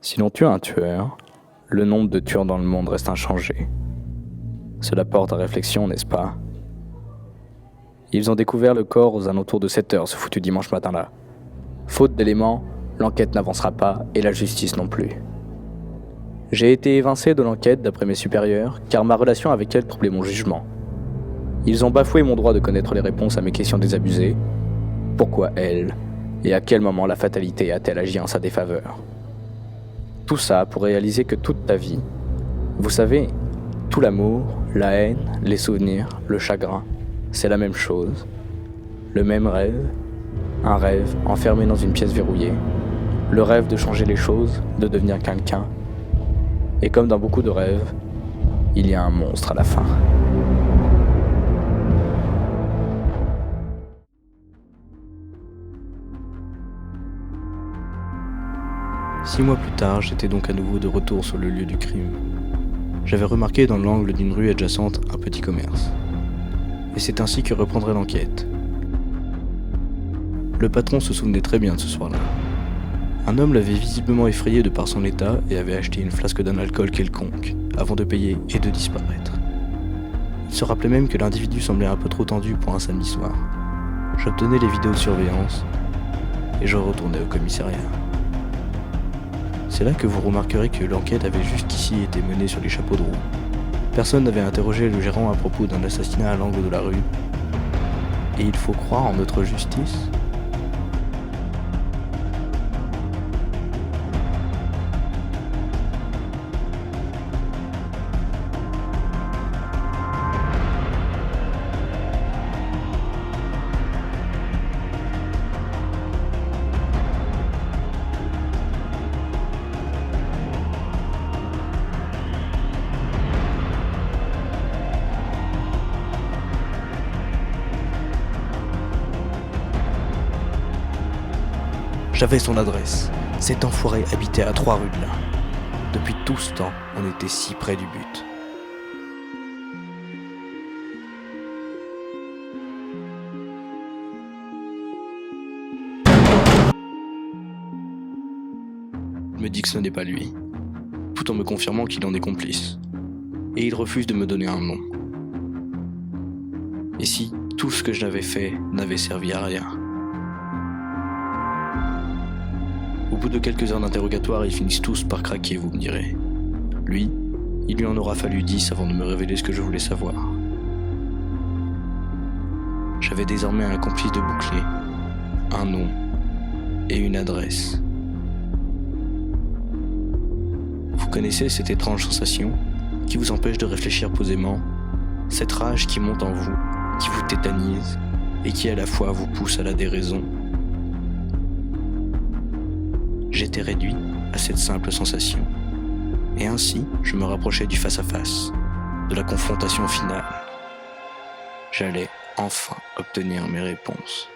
Si l'on tue un tueur, le nombre de tueurs dans le monde reste inchangé. Cela porte à réflexion, n'est-ce pas? Ils ont découvert le corps aux alentours de 7 heures ce foutu dimanche matin-là. Faute d'éléments, l'enquête n'avancera pas et la justice non plus. J'ai été évincé de l'enquête d'après mes supérieurs, car ma relation avec elle troublait mon jugement. Ils ont bafoué mon droit de connaître les réponses à mes questions désabusées. Pourquoi elle? Et à quel moment la fatalité a-t-elle agi en sa défaveur? Tout ça pour réaliser que toute ta vie, vous savez, tout l'amour, la haine, les souvenirs, le chagrin, c'est la même chose. Le même rêve, un rêve enfermé dans une pièce verrouillée. Le rêve de changer les choses, de devenir quelqu'un. Et comme dans beaucoup de rêves, il y a un monstre à la fin. Six mois plus tard, j'étais donc à nouveau de retour sur le lieu du crime. J'avais remarqué dans l'angle d'une rue adjacente un petit commerce. Et c'est ainsi que reprendrait l'enquête. Le patron se souvenait très bien de ce soir-là. Un homme l'avait visiblement effrayé de par son état et avait acheté une flasque d'un alcool quelconque, avant de payer et de disparaître. Il se rappelait même que l'individu semblait un peu trop tendu pour un samedi soir. J'obtenais les vidéos de surveillance et je retournais au commissariat. C'est là que vous remarquerez que l'enquête avait jusqu'ici été menée sur les chapeaux de roue. Personne n'avait interrogé le gérant à propos d'un assassinat à l'angle de la rue. Et il faut croire en notre justice. J'avais son adresse. Cet enfoiré habitait à 3 rues de là. Depuis tout ce temps, on était si près du but. Je me dis que ce n'est pas lui, tout en me confirmant qu'il en est complice. Et il refuse de me donner un nom. Et si tout ce que je n'avais fait n'avait servi à rien? Au bout de quelques heures d'interrogatoire, ils finissent tous par craquer, vous me direz. Lui, il lui en aura fallu 10 avant de me révéler ce que je voulais savoir. J'avais désormais un complice de bouclier, un nom et une adresse. Vous connaissez cette étrange sensation qui vous empêche de réfléchir posément, cette rage qui monte en vous, qui vous tétanise et qui à la fois vous pousse à la déraison. J'étais réduit à cette simple sensation. Et ainsi, je me rapprochais du face-à-face, de la confrontation finale. J'allais enfin obtenir mes réponses.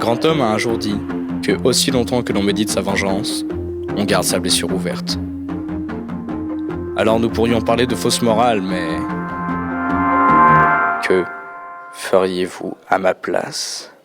grand homme a un jour dit que aussi longtemps que l'on médite sa vengeance, on garde sa blessure ouverte. Alors nous pourrions parler de fausse morale, mais que feriez-vous à ma place ?